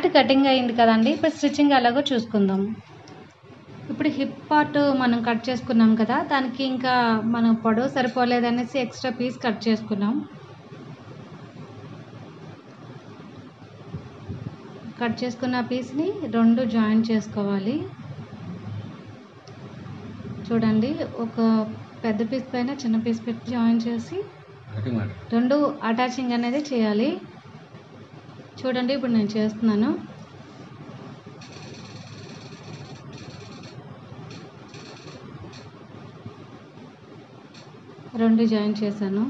Pant cutting అయింది కదండి. ఇప్పుడు స్టిచ్చింగ్ ఎలాగో చూసుకుందాం. ఇప్పుడు హిప్ పార్ట్ మనం కట్ చేసుకున్నాం కదా, దానికి ఇంకా మనం పొడవు సరిపోలేదనేసి ఎక్స్ట్రా పీస్ కట్ చేసుకున్నాం. కట్ చేసుకున్న పీస్ని 2 జాయిన్ చేసుకోవాలి. చూడండి, ఒక పెద్ద పీస్ పైన చిన్న పీస్ పెట్టి జాయిన్ చేసి 2 అటాచింగ్ అనేది చేయాలి. చూడండి, ఇప్పుడు నేను చేస్తున్నాను. రెండు జాయిన్ చేశాను.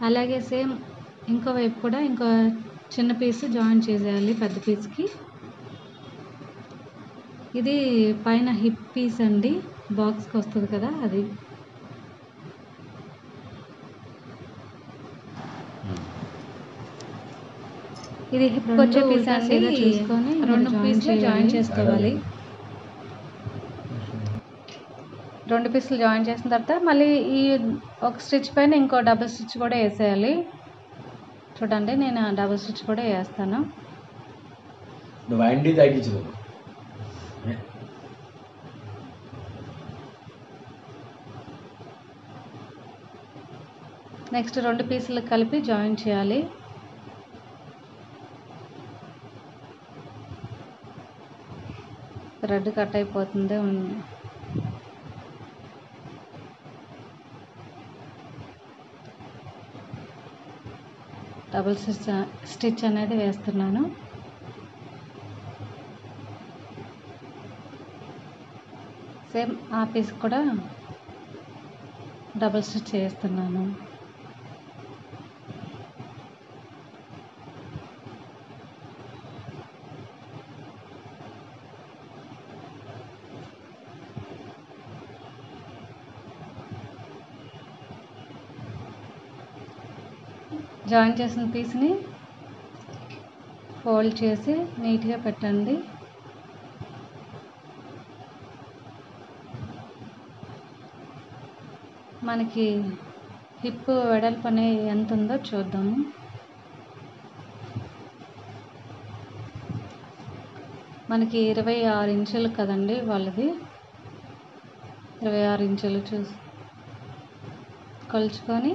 అలాగే సేమ్ ఇంకో వైపు కూడా ఇంకో చిన్న పీస్ జాయిన్ చేసేయాలి పెద్ద పీస్కి. ఇది పైన హిప్ పీస్ అండి, బాక్స్కి వస్తుంది కదా అది. ఇది హిప్ వచ్చే పీస్ అండి, చూసుకొని 2 పీస్లు జాయిన్ చేసుకోవాలి. 2 పీసులు జాయిన్ చేసిన తర్వాత మళ్ళీ ఈ ఒక స్టిచ్ పైన ఇంకో డబుల్ స్టిచ్ కూడా వేసేయాలి. చూడండి, నేను డబుల్ స్టిచ్ కూడా వేస్తాను. నెక్స్ట్ 2 పీసులు కలిపి జాయిన్ చేయాలి. థ్రెడ్ కట్ అయిపోతుంది. డబుల్ స్టిచ్ అనేది వేస్తున్నాను. సేమ్ ఆ పీస్ కూడా డబుల్ స్టిచ్ వేస్తున్నాను. జాయిన్ చేసిన పీస్ని ఫోల్డ్ చేసి నీట్గా పెట్టండి. మనకి హిప్ వెడల్పు అనే ఎంత ఉందో చూద్దాము. మనకి 26 ఇంచులు కదండి వాళ్ళది. 26 ఇంచులు చూసి కొలుచుకొని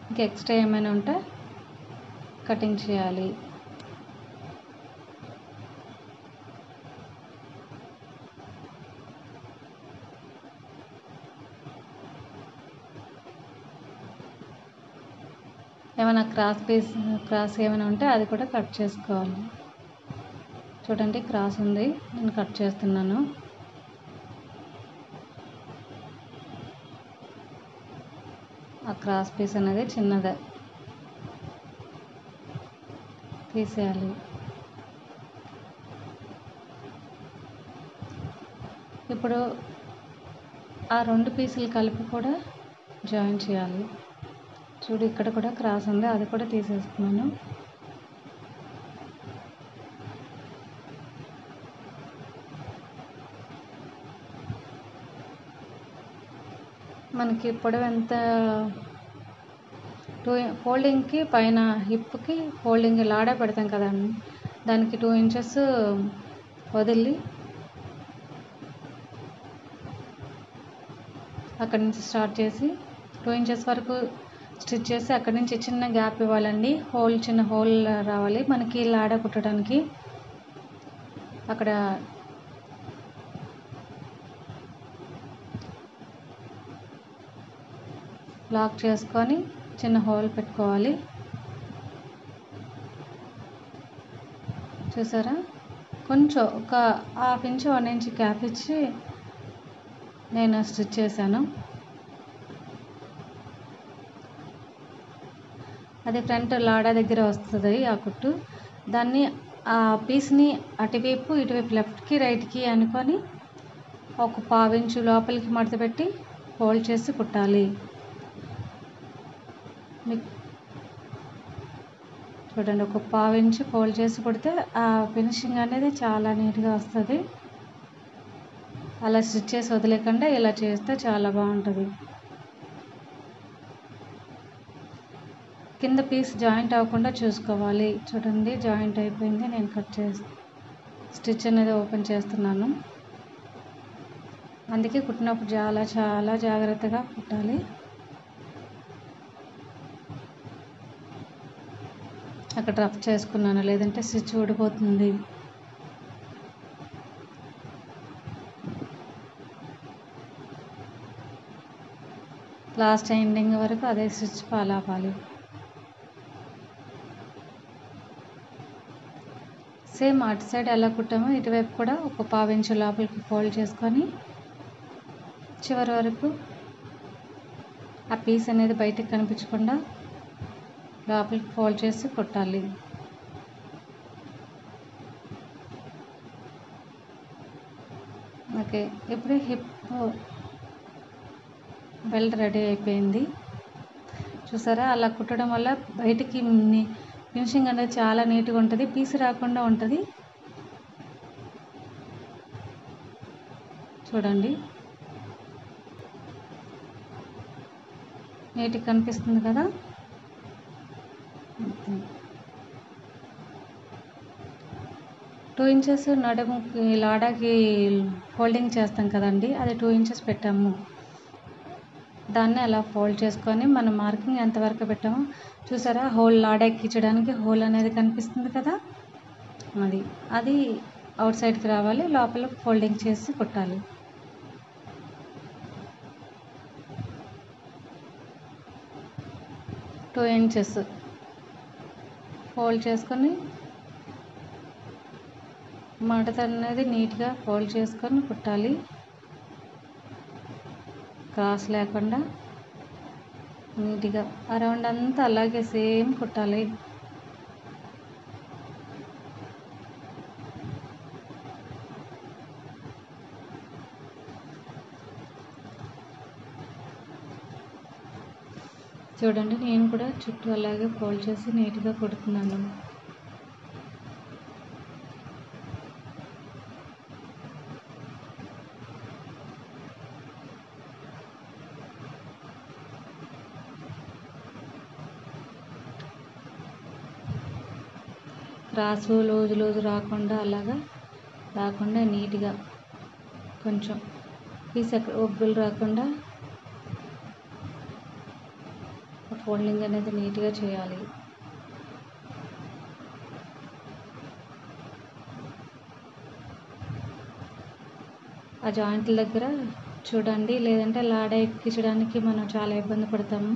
ఇంకా ఎక్స్ట్రా ఏమైనా ఉంటే కటింగ్ చేయాలి. ఏమైనా క్రాస్ ఏమైనా ఉంటే అది కూడా కట్ చేసుకోవాలి. చూడండి, క్రాస్ ఉంది, నేను కట్ చేస్తున్నాను. ఆ క్రాస్ పీస్ అనేది చిన్నదే తీసేయాలి. ఇప్పుడు ఆ 2 పీసులు కలిపి కూడా జాయిన్ చేయాలి. చూడు, ఇక్కడ కూడా క్రాస్ ఉంది, అది కూడా తీసేస్తున్నాను. మనకి పొడవు ఎంత, ఫోల్డింగ్కి పైన హిప్కి ఫోల్డింగ్ లాడా పెడతాం కదండి, దానికి 2 ఇంచెస్ వదిలి అక్కడి నుంచి స్టార్ట్ చేసి 2 ఇంచెస్ వరకు స్టిచ్ చేసి అక్కడి నుంచి చిన్న గ్యాప్ ఇవ్వాలండి. చిన్న హోల్ రావాలి మనకి లాడ కుట్టడానికి. అక్కడ లాక్ చేసుకొని చిన్న హోల్ పెట్టుకోవాలి. చూసారా, కొంచెం ఒక ½ ఇంచు 1 ఇంచ్ గ్యాప్ ఇచ్చి నేను స్టిచ్ చేశాను. అది ఫ్రంట్ లాడా దగ్గర వస్తుంది ఆ కుట్టు. దాన్ని ఆ పీస్ని అటువైపు ఇటువైపు లెఫ్ట్కి రైట్కి అనుకొని ఒక ½ ఇంచు లోపలికి మడత పెట్టి ఫోల్డ్ చేసి కుట్టాలి. చూడండి, ఒక ½ ఇంచు ఫోల్డ్ చేసి కుడితే ఆ ఫినిషింగ్ అనేది చాలా నీట్గా వస్తుంది. అలా స్టిచ్ చేసి వదిలేకుండా ఇలా చేస్తే చాలా బాగుంటుంది. కింద పీస్ జాయింట్ అవ్వకుండా చూసుకోవాలి. చూడండి జాయింట్ అయిపోయింది. నేను స్టిచ్ అనేది ఓపెన్ చేస్తున్నాను. అందుకే కుట్టినప్పుడు చాలా జాగ్రత్తగా కుట్టాలి. అక్కడ రఫ్ చేసుకున్నాను, లేదంటే స్టిచ్ ఊడిపోతుంది. లాస్ట్ ఎండింగ్ వరకు అదే స్టిచ్ ఫాలో అవ్వాలి. సేమ్ అటు సైడ్ ఎలా కుట్టామో ఇటువైపు కూడా ఒక 1/2 ఇంచు లోపలికి ఫోల్డ్ చేసుకొని చివరి వరకు ఆ పీస్ అనేది బయటకు కనిపించకుండా లోపలికి ఫోల్డ్ చేసి కుట్టాలి. ఓకే, ఇప్పుడు హిప్ బెల్ట్ రెడీ అయిపోయింది. చూసారా, అలా కుట్టడం వల్ల బయటికి ఫినిషింగ్ అనేది చాలా నీట్గా ఉంటుంది, పీస్ రాకుండా ఉంటుంది. చూడండి నీట్గా కనిపిస్తుంది కదా. 2 ఇంచెస్ నడుముకి లాడాకి ఫోల్డింగ్ చేస్తాం కదండి, అది 2 ఇంచెస్ పెట్టాము. దాన్ని అలా ఫోల్డ్ చేసుకొని మనం మార్కింగ్ ఎంతవరకు పెట్టామో చూసారా, హోల్ లాడా ఎక్కించడానికి హోల్ అనేది కనిపిస్తుంది కదా, అది అవుట్ సైడ్కి రావాలి. లోపల ఫోల్డింగ్ చేసి కుట్టాలి. టూ ఇంచెస్ ఫోల్డ్ చేసుకొని మడత అనేది నీట్గా ఫోల్డ్ చేసుకొని కుట్టాలి, క్రాస్ లేకుండా నీట్గా అరౌండ్ అంతా అలాగే సేమ్ కుట్టాలి. చూడండి, నేను కూడా చుట్టూ అలాగే ఫోల్డ్ చేసి నీట్గా కుడుతున్నాను. క్రాసు లూజు రాకుండా నీట్గా కొంచెం పీస్ ఒబ్బులు రాకుండా ఫోల్డింగ్ అనేది నీట్గా చేయాలి. ఆ జాయింట్ల దగ్గర చూడండి, లేదంటే లాడ ఎక్కించడానికి మనం చాలా ఇబ్బంది పడతాము.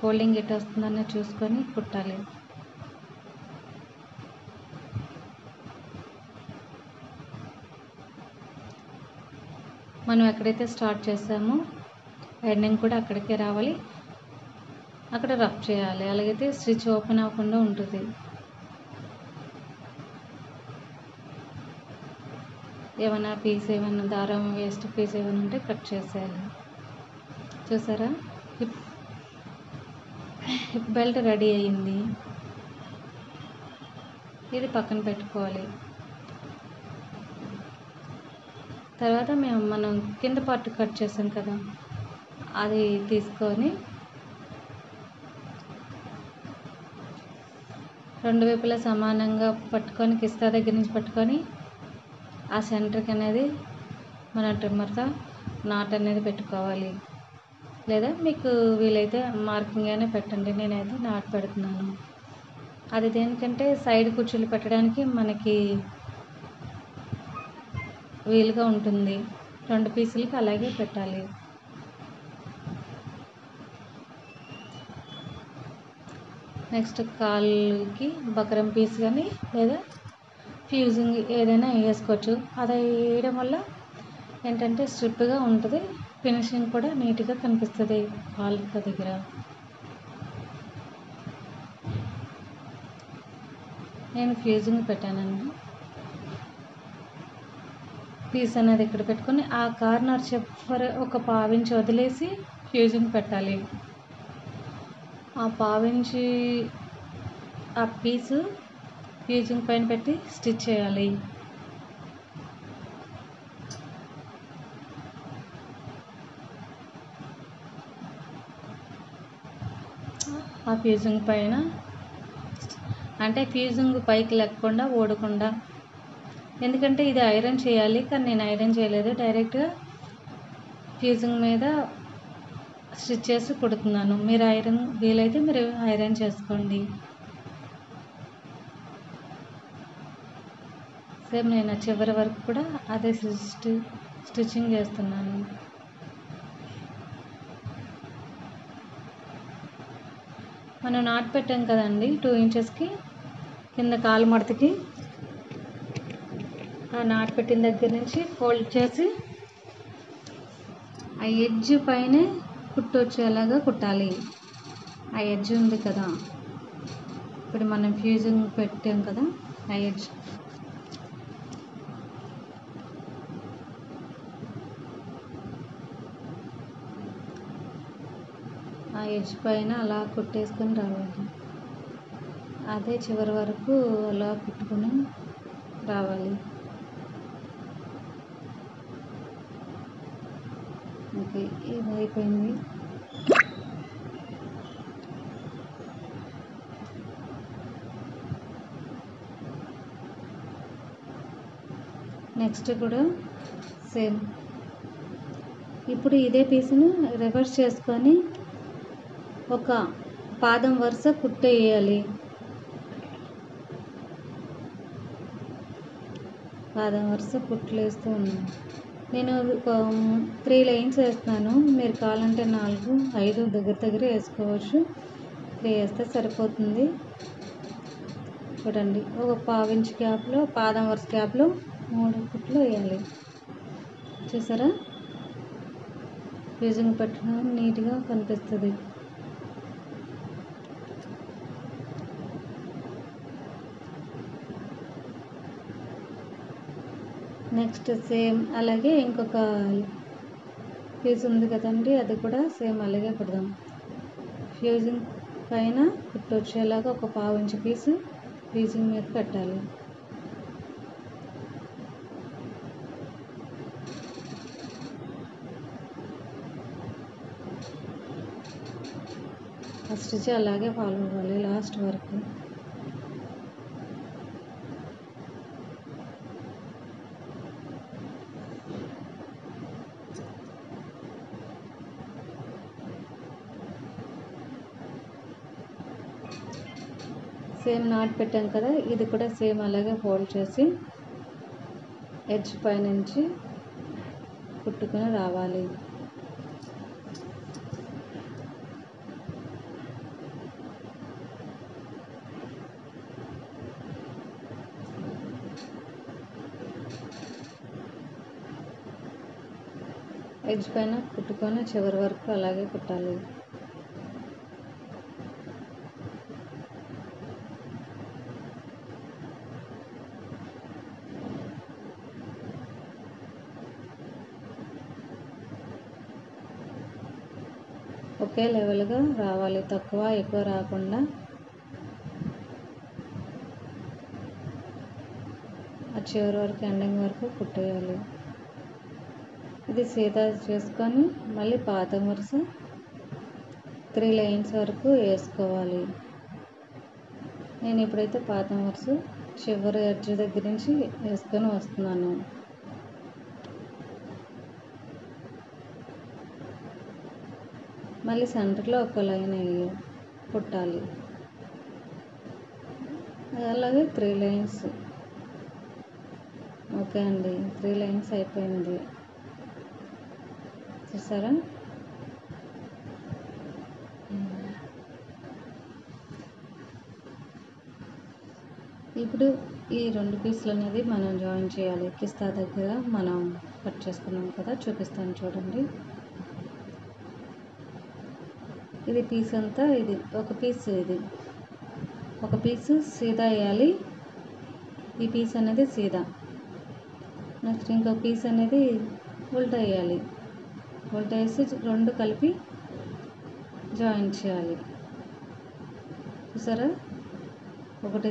ఫోల్డింగ్ ఎటు వస్తుందన్న చూసుకొని కుట్టాలి. మనం ఎక్కడైతే స్టార్ట్ చేసామో ఎండింగ్ కూడా అక్కడికే రావాలి, అక్కడ రఫ్ చేయాలి. అలాగైతే స్టిచ్ ఓపెన్ అవ్వకుండా ఉంటుంది. ఏమైనా దారం వేస్ట్ పీస్ ఏమైనా ఉంటే కట్ చేసేయాలి. చూసారా, హిప్ బెల్ట్ రెడీ అయ్యింది. ఇది పక్కన పెట్టుకోవాలి. తర్వాత మనం కింద పార్ట్ కట్ చేసాం కదా, అది తీసుకొని రెండు వైపులా సమానంగా పట్టుకొని కిస్తా దగ్గర నుంచి పట్టుకొని ఆ సెంటర్కి అనేది మన ట్రిమ్మర్తో నాట్ అనేది పెట్టుకోవాలి. లేదా మీకు వీలైతే మార్కింగ్ అయినా పెట్టండి, నేనైతే నాట్ పెడుతున్నాను. అది దేనికంటే సైడ్ కుర్చీలు పెట్టడానికి మనకి వీలుగా ఉంటుంది. 2 పీసులకి అలాగే పెట్టాలి. నెక్స్ట్ కాళ్ళకి బకరం పీస్ కానీ లేదా ఫ్యూజింగ్ ఏదైనా వేసుకోవచ్చు. అది వేయడం వల్ల ఏంటంటే స్ట్రిప్గా ఉంటుంది, ఫినిషింగ్ కూడా నీట్గా కనిపిస్తుంది కాళ్ళ దగ్గర. నేను ఫ్యూజింగ్ పెట్టానండి. పీస్ అనేది ఇక్కడ పెట్టుకొని ఆ కార్నర్ చివర ఒక 1/2 ఇంచ్ వదిలేసి ఫ్యూజింగ్ పెట్టాలి. ఆ 1/2 ఇంచ్ ఆ పీసు ఫ్యూజింగ్ పైన పెట్టి స్టిచ్ చేయాలి. ఆ ఫ్యూజింగ్ పైన, అంటే ఫ్యూజింగ్ పైకి లేకుండా ఊడకుండా, ఎందుకంటే ఇది ఐరన్ చేయాలి కానీ నేను ఐరన్ చేయలేదు, డైరెక్ట్గా ఫ్యూజింగ్ మీద స్టిచ్ చేసి కుడుతున్నాను. మీరు ఐరన్ వీలైతే మీరు ఐరన్ చేసుకోండి. సేమ్ నేను చివరి వరకు కూడా అదే స్టిచ్చింగ్ చేస్తున్నాను. మనం నాట్ పెట్టాం కదండి 2 ఇంచెస్కి కింద కాలు మడతకి, ఆ నాట్ పెట్టిన దగ్గర నుంచి ఫోల్డ్ చేసి ఆ ఎడ్జ్ పైనే కుట్టు వచ్చేలాగా కుట్టాలి. ఆ ఎడ్జ్ ఉంది కదా, ఇప్పుడు మనం ఫ్యూజింగ్ పెట్టాం కదా, ఆ ఎడ్జ్ పైన అలా కుట్టేసుకొని రావాలి. అదే చివరి వరకు అలా కుట్టుకొని రావాలి. ఓకే, ఇది అయిపోయింది. నెక్స్ట్ కూడా సేమ్. ఇప్పుడు ఇదే పీస్ను రివర్స్ చేసుకొని ఒక పాదం వరుస కుట్టేయాలి. పాదం వరుస కుట్లేస్తూ ఉన్నాను. నేను 3 లైన్స్ వేస్తున్నాను. మీరు కావాలంటే 4, 5 దగ్గర వేసుకోవచ్చు. 3 వేస్తే సరిపోతుంది. చూడండి, ఒక 1/2 ఇంచ్ గ్యాప్లో, పాదం వరుస గ్యాప్లో 3 కుట్లు వేయాలి. చూసారా, ఫ్యూజింగ్ పెట్టడం నీట్గా కనిపిస్తుంది. నెక్స్ట్ సేమ్ అలాగే ఇంకొక పీస్ ఉంది కదండి, అది కూడా సేమ్ అలాగే కుడదాం. ఫ్యూజింగ్ పైన కుట్టు వచ్చేలాగా ఒక 1/2 ఇంచ్ పీసు ఫ్యూజింగ్ మీద పెట్టాలి. ఫస్ట్ అలాగే ఫాలో అవ్వాలి లాస్ట్ వరకు. సేమ్ నాట్ పెట్టాం కదా, ఇది కూడా సేమ్ అలాగే ఫోల్డ్ చేసి ఎడ్జ్ పై నుంచి కుట్టుకొని రావాలి. ఎడ్జ్ పైన కుట్టుకొని చివరి వరకు అలాగే కుట్టాలి. ఒకే లెవెల్గా రావాలి, తక్కువ ఎక్కువ రాకుండా. ఆ చివరి వరకు ఎండింగ్ వరకు కుట్టేయాలి. ఇది సీదా చేసుకొని మళ్ళీ పాదం వరుస 3 లైన్స్ వరకు వేసుకోవాలి. నేను ఇప్పుడైతే పాదం వరుస చివరి ఎడ్జ్ దగ్గర నుంచి వేసుకొని వస్తున్నాను. మళ్ళీ సెంటర్లో ఒక లైన్ కుట్టాలి. అలాగే 3 లైన్స్. ఓకే అండి, 3 లైన్స్ అయిపోయింది. చూసారా, ఇప్పుడు ఈ 2 పీసులు అనేది మనం జాయిన్ చేయాలి. కిస్తా దగ్గర మనం కట్ చేసుకున్నాం కదా, చూపిస్తాను చూడండి. ఇది పీస్ అంతా, ఇది ఒక పీస్, ఇది ఒక పీసు సీదా వేయాలి. ఈ పీస్ అనేది సీదా, నెక్స్ట్ ఇంకో పీస్ అనేది ఉల్టా వేయాలి. ఉల్టా వేసి 2 కలిపి జాయిన్ చేయాలి. చూసారా, ఒకటి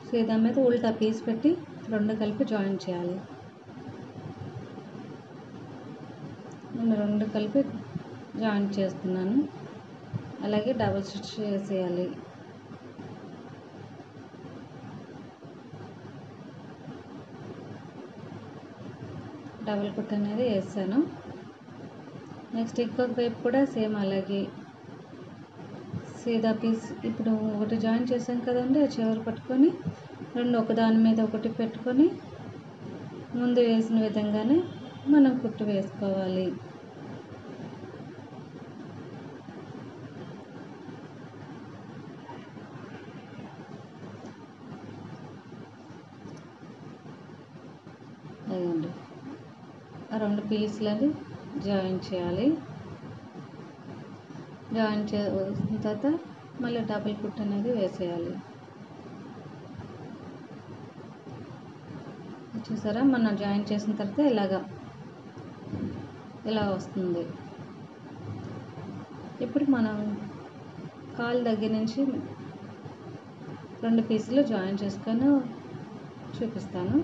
సీదా మీద ఉల్టా పీస్ పెట్టి 2 కలిపి జాయిన్ చేయాలి. నేను 2 కలిపి జాయిన్ చేస్తున్నాను. అలాగే డబుల్ స్టిచ్ వేసేయాలి. డబుల్ కుట్ అనేది వేసాను. నెక్స్ట్ ఇంకొక వైపు కూడా సేమ్ అలాగే సీదా పీస్ ఇప్పుడు ఒకటి జాయిన్ చేసాం కదండి, ఆ చివరి పట్టుకొని రెండు ఒకదాని మీద ఒకటి పెట్టుకొని ముందు వేసిన విధంగానే మనం కుట్టు వేసుకోవాలి. అదండి ఆ రెండు పీస్లని జాయిన్ చేయాలి. జాయిన్ చేసిన తర్వాత మళ్ళీ డబుల్ కుట్ అనేది వేసేయాలి. చూసారా, మనం జాయిన్ చేసిన తర్వాత ఇలా వస్తుంది. ఇప్పుడు మనం కాలు దగ్గర నుంచి రెండు పీసులు జాయిన్ చేసుకొని చూపిస్తాను.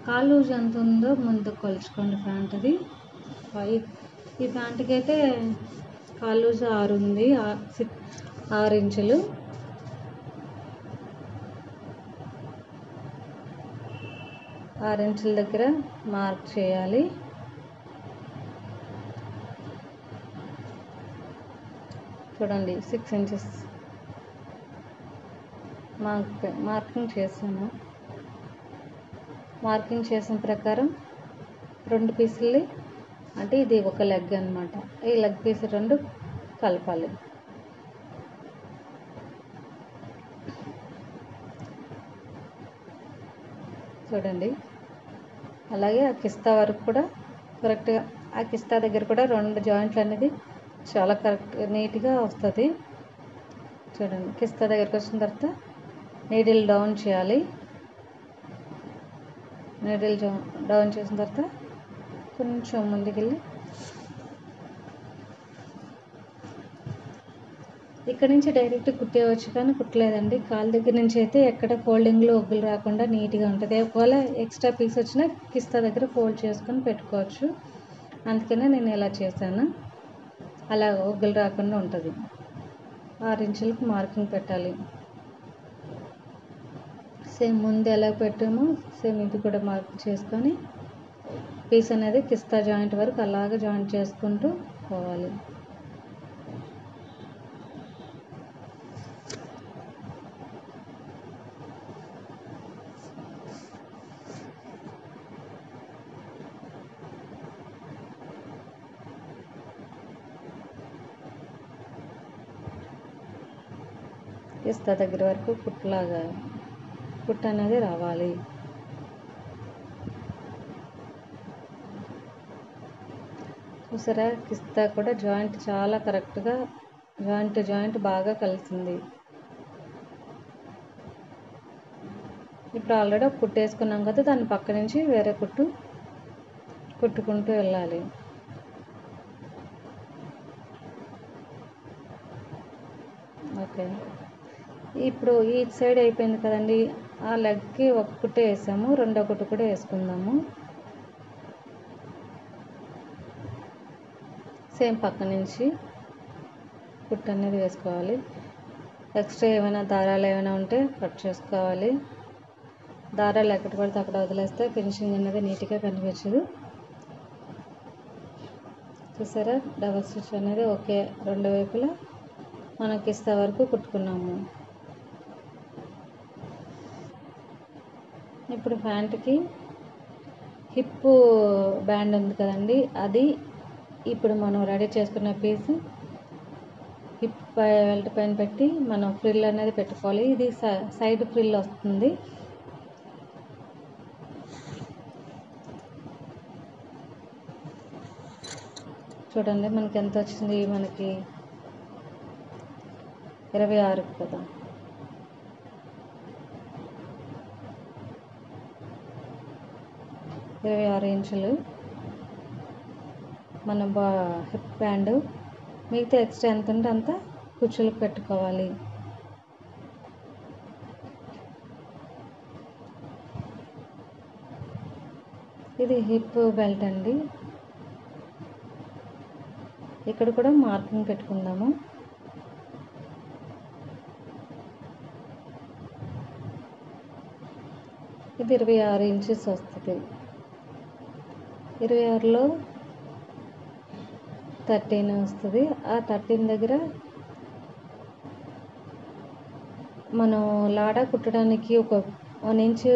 కాలు లూజ్ ఎంత ఉందో ముందు కొలుచుకోండి ప్యాంట్ది. ఈ ప్యాంట్కి అయితే కాలు లూజ్ 6 ఉంది, 6 ఇంచులు. 6 ఇంచుల దగ్గర మార్క్ చేయాలి. చూడండి 6 ఇంచెస్ మార్కింగ్ చేసాను. మార్కింగ్ చేసిన ప్రకారం రెండు పీసులు, అంటే ఇది ఒక లెగ్ అన్నమాట, ఈ లెగ్ పీస్ రెండు కలపాలి. చూడండి అలాగే ఆ కిస్తా వరకు కూడా కరెక్ట్గా, ఆ కిస్తా దగ్గర కూడా రెండు జాయింట్లు అనేది చాలా నీట్గా వస్తుంది. చూడండి కిస్తా దగ్గరికి వచ్చిన తర్వాత నీడిల్ డౌన్ చేయాలి. నీడిల్ డౌన్ చేసిన తర్వాత కొంచెం ముందుకెళ్ళి ఇక్కడ నుంచి డైరెక్ట్ కుట్టేయవచ్చు, కానీ కుట్టలేదండి. కాలు దగ్గర నుంచి అయితే ఎక్కడ ఫోల్డింగ్లో ఒగ్గులు రాకుండా నీట్గా ఉంటుంది. ఒకవేళ ఎక్స్ట్రా పీస్ వచ్చినా కిస్తా దగ్గర ఫోల్డ్ చేసుకొని పెట్టుకోవచ్చు. అందుకనే నేను ఇలా చేశాను, అలా ఒగ్గులు రాకుండా ఉంటుంది. 6 ఇంచులకు మార్కింగ్ పెట్టాలి. సేమ్ ముందు ఎలా పెట్టామో సేమ్ ఇది కూడా మార్క్ చేసుకొని పీస్ అనేది కిస్తా జాయింట్ వరకు అలాగే జాయింట్ చేసుకుంటూ పోవాలి. కిస్తా దగ్గర వరకు కుట్టు అనేది రావాలి. చూసారా, కిస్తా కూడా జాయింట్ చాలా కరెక్ట్గా జాయింట్ బాగా కలిసింది. ఇప్పుడు ఆల్రెడీ ఒక కుట్టు వేసుకున్నాం కదా, దాని పక్క నుంచి వేరే కుట్టు కుట్టుకుంటూ వెళ్ళాలి. ఓకే, ఇప్పుడు ఈ సైడ్ అయిపోయింది కదండి, ఆ లెగ్కి ఒక కుట్టు వేసాము, రెండో కుట్టు కూడా వేసుకుందాము. సేమ్ పక్క నుంచి కుట్టు అనేది వేసుకోవాలి. ఎక్స్ట్రా ఏమైనా దారాలు ఏమైనా ఉంటే కట్ చేసుకోవాలి. దారాలు ఎక్కడ పడితే అక్కడ వదిలేస్తే ఫినిషింగ్ అనేది నీట్గా కనిపించదు. చూసారా, డబల్ స్టిచ్ అనేది ఓకే, రెండు వైపులా మనం కిస్తా వరకు కుట్టుకున్నాము. ఇప్పుడు ప్యాంట్కి హిప్ బ్యాండ్ ఉంది కదండి, అది ఇప్పుడు మనం రెడీ చేసుకున్న పీస్ హిప్ బెల్ట్ పైన పెట్టి మనం ఫ్రిల్ అనేది పెట్టుకోవాలి. ఇది సైడ్ ఫ్రిల్ వస్తుంది. చూడండి మనకి ఎంత వచ్చింది, మనకి 26 కదా. ఇరవై 26 ఇంచులు మన హిప్ బ్యాండ్. మిగతా ఎక్స్ట్రా ఎంత ఉంటే అంత కుచ్చులకు పెట్టుకోవాలి. ఇది హిప్ బెల్ట్ అండి. ఇక్కడ కూడా మార్కింగ్ పెట్టుకుందాము. ఇది 26 ఇంచెస్ వస్తుంది. 26లో 13 వస్తుంది. ఆ 13 దగ్గర మనం లాడా కుట్టడానికి ఒక 1 ఇంచు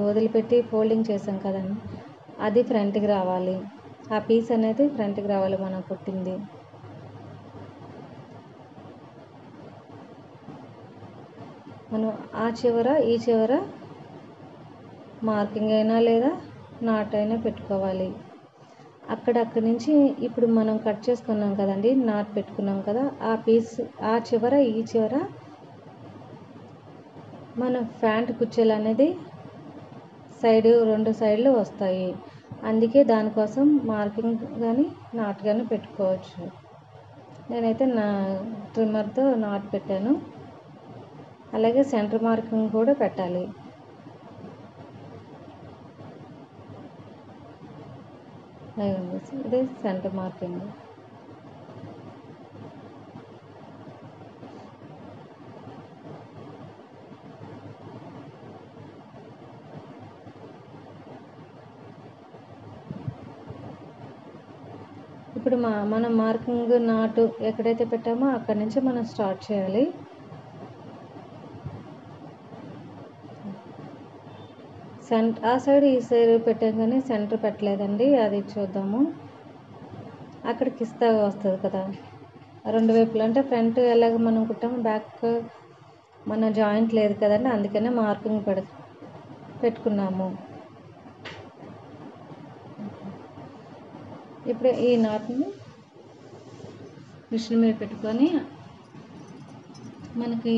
వదిలిపెట్టి ఫోల్డింగ్ చేసాం కదండి, అది ఫ్రంట్కి రావాలి. ఆ పీస్ అనేది ఫ్రంట్కి రావాలి మనం కుట్టింది. మనం ఆ చివర ఈ చివర మార్కింగ్ అయినా లేదా నాట్ అయినా పెట్టుకోవాలి. అక్కడి నుంచి ఇప్పుడు మనం కట్ చేసుకున్నాం కదండి, నాట్ పెట్టుకున్నాం కదా, ఆ పీస్ ఆ చివర ఈ చివర మన ప్యాంట్ కుచ్చెలు అనేది రెండు సైడ్లు వస్తాయి. అందుకే దానికోసం మార్కింగ్ కానీ నాట్ కానీ పెట్టుకోవచ్చు. నేనైతే ట్రిమ్మర్తో నాట్ పెట్టాను. అలాగే సెంటర్ మార్కింగ్ కూడా పెట్టాలి. ఇదే సెంటర్ మార్కింగ్. ఇప్పుడు మనం మార్కింగ్ నాటు ఎక్కడైతే పెట్టామో అక్కడి నుంచి మనం స్టార్ట్ చేయాలి. ఆ సైడ్ ఈ సైడ్ పెట్టాం కానీ సెంటర్ పెట్టలేదండి, అది చూద్దాము. అక్కడ కిస్తాగా వస్తుంది కదా, రెండు వైపులు అంటే ఫ్రంట్ ఎలాగ మనం కుట్టాము, బ్యాక్ మన జాయింట్ లేదు కదండి, అందుకనే మార్కింగ్ పెట్టుకున్నాము. ఇప్పుడు ఈ నాట్ని మిషన్ మీద పెట్టుకొని మనకి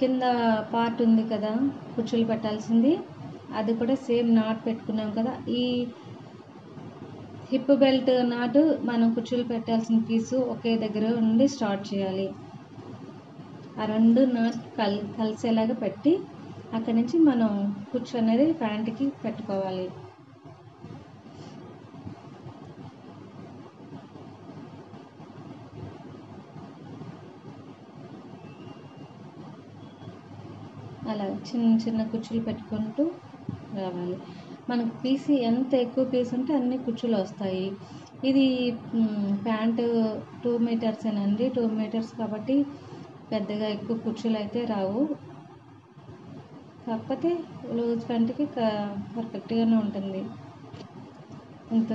కింద పార్ట్ ఉంది కదా కుచ్చులు పెట్టాల్సింది, అది కూడా సేమ్ నాట్ పెట్టుకున్నాం కదా. ఈ హిప్ బెల్ట్ నాటు మనం కుచ్చులు పెట్టాల్సిన పీసు ఒకే దగ్గర నుండి స్టార్ట్ చేయాలి. ఆ రెండు నాట్ కలిసేలాగా పెట్టి అక్కడి నుంచి మనం కుచ్చు అనేది ప్యాంట్కి పెట్టుకోవాలి. అలా చిన్న చిన్న కుచ్చులు పెట్టుకుంటూ రావాలి. మనకు పీస్ ఎంత ఎక్కువ పీస్ ఉంటే అన్ని కుచ్చులు వస్తాయి. ఇది ప్యాంటు 2 మీటర్సేనండి, 2 మీటర్స్ కాబట్టి పెద్దగా ఎక్కువ కుచ్చులు అయితే రావు. కాకపోతే లూజ్ ప్యాంట్కి పర్ఫెక్ట్గానే ఉంటుంది. ఇంత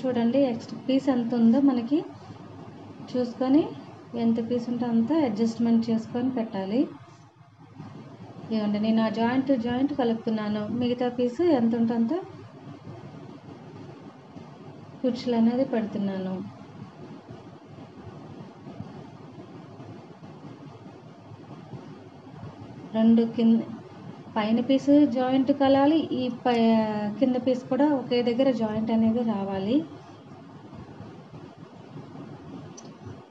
చూడండి, ఎక్స్ట్రా పీస్ ఎంత ఉందో మనకి చూసుకొని ఎంత పీస్ ఉంటే అంత అడ్జస్ట్మెంట్ చేసుకొని పెట్టాలి. ఏమంటే నేను ఆ జాయింట్ కలుపుతున్నాను, మిగతా పీసు ఎంత ఉంటే అంత కుచ్చులు అనేది పెడుతున్నాను. రెండు పైన పీసు జాయింట్ కలాలి, ఈ కింద పీస్ కూడా ఒకే దగ్గర జాయింట్ అనేది రావాలి.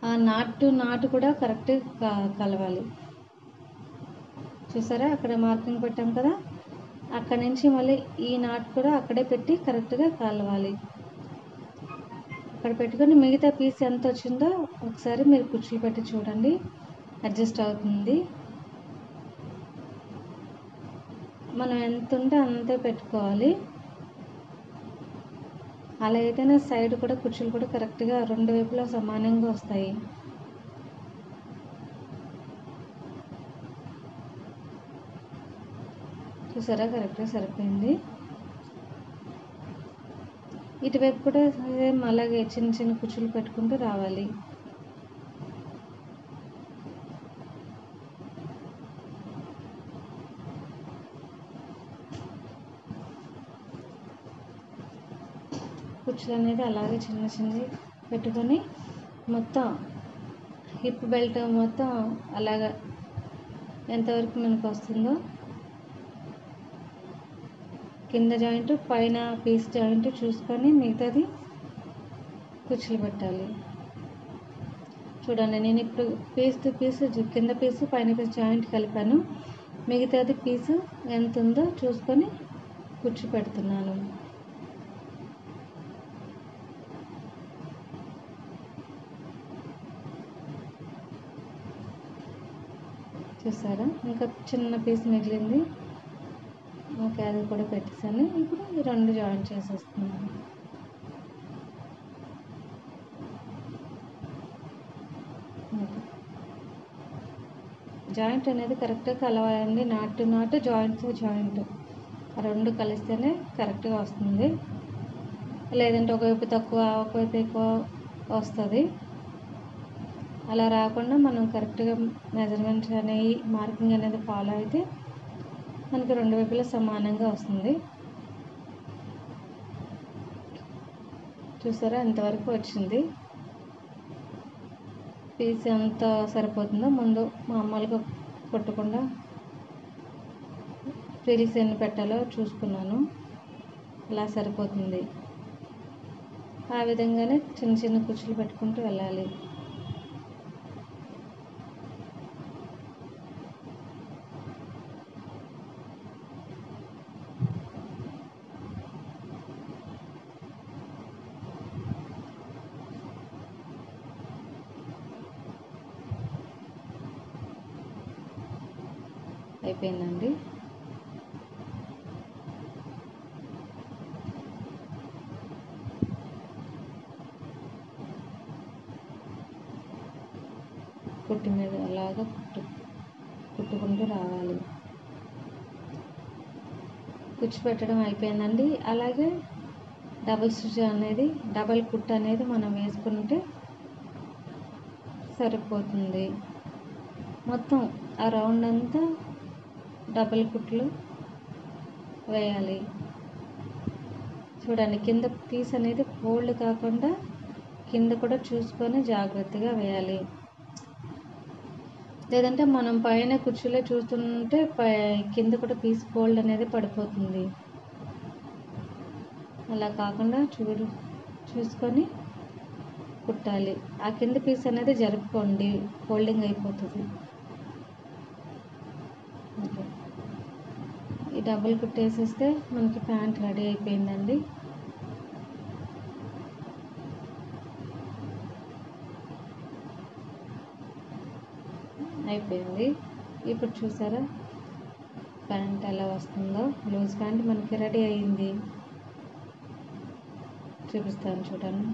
ఆ నాటు కూడా కరెక్ట్ కలవాలి. చూసారా, అక్కడ మార్కింగ్ పెట్టాం కదా, అక్కడి నుంచి మళ్ళీ ఈ నాట్ కూడా అక్కడే పెట్టి కరెక్ట్గా కలవాలి. అక్కడ పెట్టుకొని మిగతా పీస్ ఎంత వచ్చిందో ఒకసారి మీరు కుచ్చులు పెట్టి చూడండి, అడ్జస్ట్ అవుతుంది. మనం ఎంత ఉంటే అంతే పెట్టుకోవాలి. అలా అయితేనే సైడ్ కూడా కుచ్చులు కూడా కరెక్ట్గా రెండు వైపులా సమానంగా వస్తాయి. చూసారా, కరెక్ట్గా సరిపోయింది. ఇటువైపు కూడా సేమ్ అలాగే చిన్న చిన్న కుచ్చులు పెట్టుకుంటూ రావాలి. కుచ్చులు అనేది అలాగే చిన్న చిన్నవి పెట్టుకొని మొత్తం హిప్ బెల్ట్ మొత్తం అలాగా ఎంతవరకు మనకు వస్తుందో కింద జాయింట్ పైన పీస్ జాయింట్ చూసుకొని మిగతాది కుచ్చులు పెట్టాలి. చూడండి, నేను ఇప్పుడు పీస్ కింద పీసు పైన పీస్ జాయింట్ కలిపాను, మిగతాది పీసు ఎంత ఉందో చూసుకొని కుచ్చు పెడుతున్నాను. చూసారా, ఇంకా చిన్న పీస్ మిగిలింది. ఓకే, అది కూడా పెట్టేసాను. ఇప్పుడు ఈ రెండు జాయిన్ చేసేస్తున్నాను. జాయింట్ అనేది కరెక్ట్గా కలవాలండి. Knot to knot, joint to joint, ఆ రెండు కలిస్తేనే కరెక్ట్గా వస్తుంది. లేదంటే ఒకవైపు తక్కువ ఒకవైపు ఎక్కువ వస్తుంది. అలా రాకుండా మనం కరెక్ట్గా మెజర్మెంట్స్ అనేవి, మార్కింగ్ అనేది ఫాలో అయితే మనకి రెండు వైపులా సమానంగా వస్తుంది. చూసారా, ఎంతవరకు వచ్చింది. పీస్ ఎంత సరిపోతుందో ముందు మామూలుగా కొట్టకుండా ఫ్రిల్స్ ఎన్ని పెట్టాలో చూసుకున్నాను. అలా సరిపోతుంది. ఆ విధంగానే చిన్న చిన్న కుచ్చులు పెట్టుకుంటూ వెళ్ళాలి. అయిపోయిందండి. కుట్టు మీద అలాగా కుట్టుకుంటూ రావాలి. కుచ్చు పెట్టడం అయిపోయిందండి. అలాగే డబుల్ స్టిచ్ అనేది, డబల్ కుట్టు అనేది మనం వేసుకుంటే సరిపోతుంది. మొత్తం ఆ రౌండ్ అంతా డబల్ కుట్లు వేయాలి. చూడండి, కింద పీస్ అనేది ఫోల్డ్ కాకుండా కింద కూడా చూసుకొని జాగ్రత్తగా వేయాలి. లేదంటే మనం పైన కుర్చీలో చూస్తుంటే కింద కూడా పీస్ ఫోల్డ్ అనేది పడిపోతుంది. అలా కాకుండా చూసుకొని కుట్టాలి. ఆ కింద పీస్ అనేది జరుపుకోండి, ఫోల్డింగ్ అయిపోతుంది. ఈ డబుల్ కుట్టేసేస్తే మనకి ప్యాంట్ రెడీ అయిపోయిందండి. అయిపోయింది. ఇప్పుడు చూసారా ప్యాంట్ ఎలా వస్తుందో. లూజ్ ప్యాంట్ మనకి రెడీ అయింది. చూపిస్తాను చూడండి.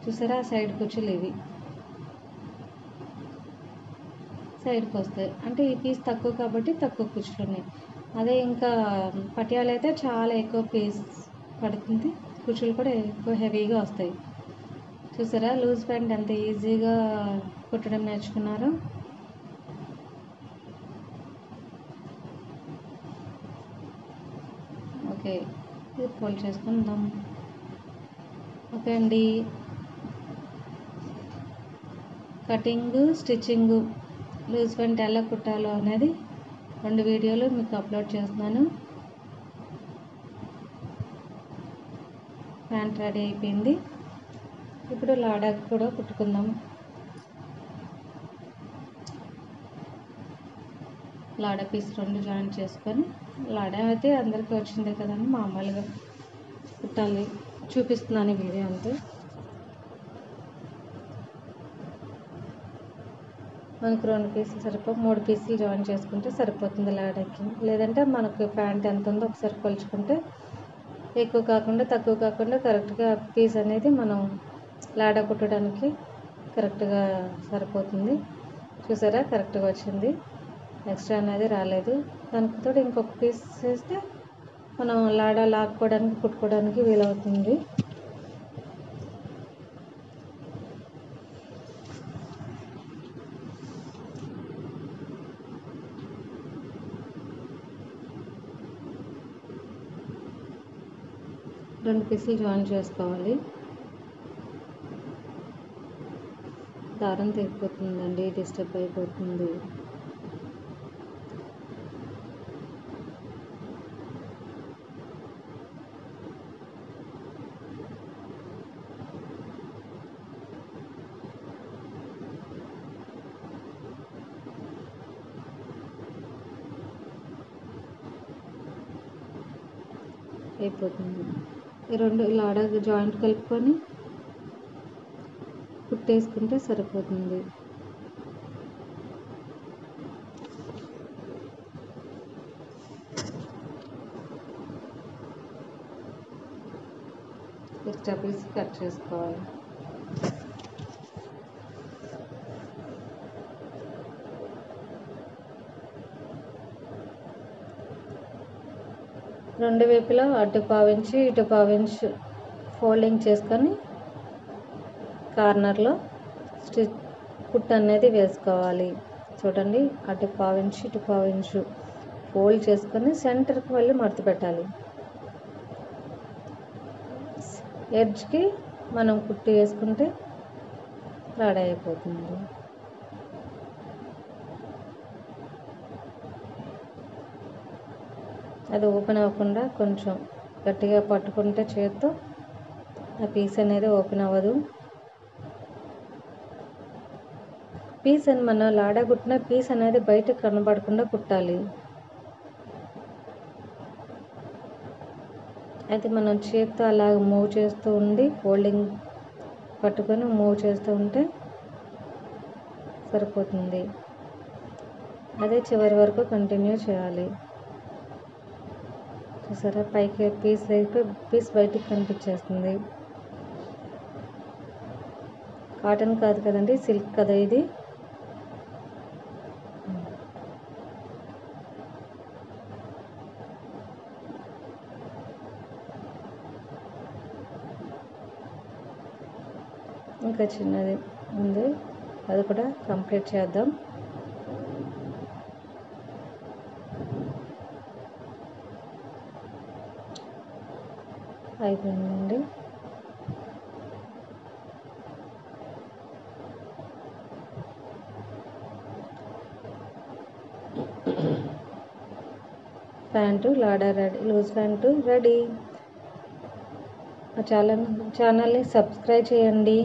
చూసారా, సైడ్ కుచ్చులు ఇవి సైడ్కి వస్తాయి. అంటే ఈ పీస్ తక్కువ కాబట్టి తక్కువ కుచ్చులు ఉన్నాయి. అదే ఇంకా పటియాలు అయితే చాలా ఎక్కువ పీస్ పడుతుంది, కుచ్చులు కూడా ఎక్కువ హెవీగా వస్తాయి. చూసారా, లూజ్ ప్యాంట్ ఎంత ఈజీగా కుట్టడం నేర్చుకున్నారో. ఓకే, ఇది ఫోల్డ్ చేసుకుందాం. ఓకే అండి, కటింగ్, స్టిచ్చింగ్, లూజ్ ప్యాంట్ ఎలా కుట్టాలో అనేది 2 వీడియోలు మీకు అప్లోడ్ చేస్తున్నాను. ప్యాంట్ రెడీ అయిపోయింది. ఇప్పుడు లాడాకి కూడా కుట్టుకుందాం. లాడా పీస్ 2 జాయిన్ చేసుకొని, లాడా అయితే అందరికీ వచ్చిందే కదండి, మామూలుగా కుట్టాలి. చూపిస్తున్నాను ఈ వీడియో అంతే. మనకు 2 పీసులు సరిపో 3 పీసులు జాయిన్ చేసుకుంటే సరిపోతుంది లాడాకి. లేదంటే మనకు ప్యాంట్ ఎంత ఉందో ఒకసారి కొలుచుకుంటే ఎక్కువ కాకుండా తక్కువ కాకుండా కరెక్ట్గా పీస్ అనేది మనం లాడా కుట్టడానికి కరెక్ట్గా సరిపోతుంది. చూసారా, కరెక్ట్గా వచ్చింది, ఎక్స్ట్రా అనేది రాలేదు. దానితో ఇంకొక పీస్ చేస్తే మనం లాడా లాక్కోవడానికి కుట్టుకోవడానికి వీలవుతుంది. రెండు పీసులు జాయిన్ చేసుకోవాలి. దారం తెగిపోతుందండి, డిస్టర్బ్ అయిపోతుంది. అయిపోతుంది. ఈ 2 లాడా జాయింట్ కలుపుకొని కుట్టేసుకుంటే సరిపోతుంది. ఎక్స్ట్రా పీస్ కట్ చేసుకోవాలి. రెండు వైపులా అటు పావించి ఇటు పావించి ఫోల్డింగ్ చేసుకొని కార్నర్లో కుట్టు అనేది వేసుకోవాలి. చూడండి, అటు పావించి ఇటు పావించు ఫోల్డ్ చేసుకొని సెంటర్కి వెళ్ళి మడత పెట్టాలి. ఎడ్జ్కి మనం కుట్టు వేసుకుంటే రెడీ అయిపోతుంది. అది ఓపెన్ అవ్వకుండా కొంచెం గట్టిగా పట్టుకుంటే చేత్తో ఆ పీస్ అనేది ఓపెన్ అవ్వదు. పీస్ అని మనం లాడా కుట్టిన పీస్ అనేది బయటకు కనబడకుండా కుట్టాలి. అయితే మనం చేత్తో అలాగ మూవ్ చేస్తూ ఉండి ఫోల్డింగ్ పట్టుకొని మూవ్ చేస్తూ ఉంటే సరిపోతుంది. అదే చివరి వరకు కంటిన్యూ చేయాలి. చూసారా, పైకి పీస్ బయటికి కనిపించేస్తుంది. కాటన్ కాదు కదండి, సిల్క్ కదా ఇది. ఇంకా చిన్నది ఉంది, అది కూడా కంప్లీట్ చేద్దాం. అయిపోయిందండి. ప్యాంటు లాడా రెడీ, లూజ్ ప్యాంటు రెడీ. ఛానల్ని సబ్స్క్రైబ్ చేయండి.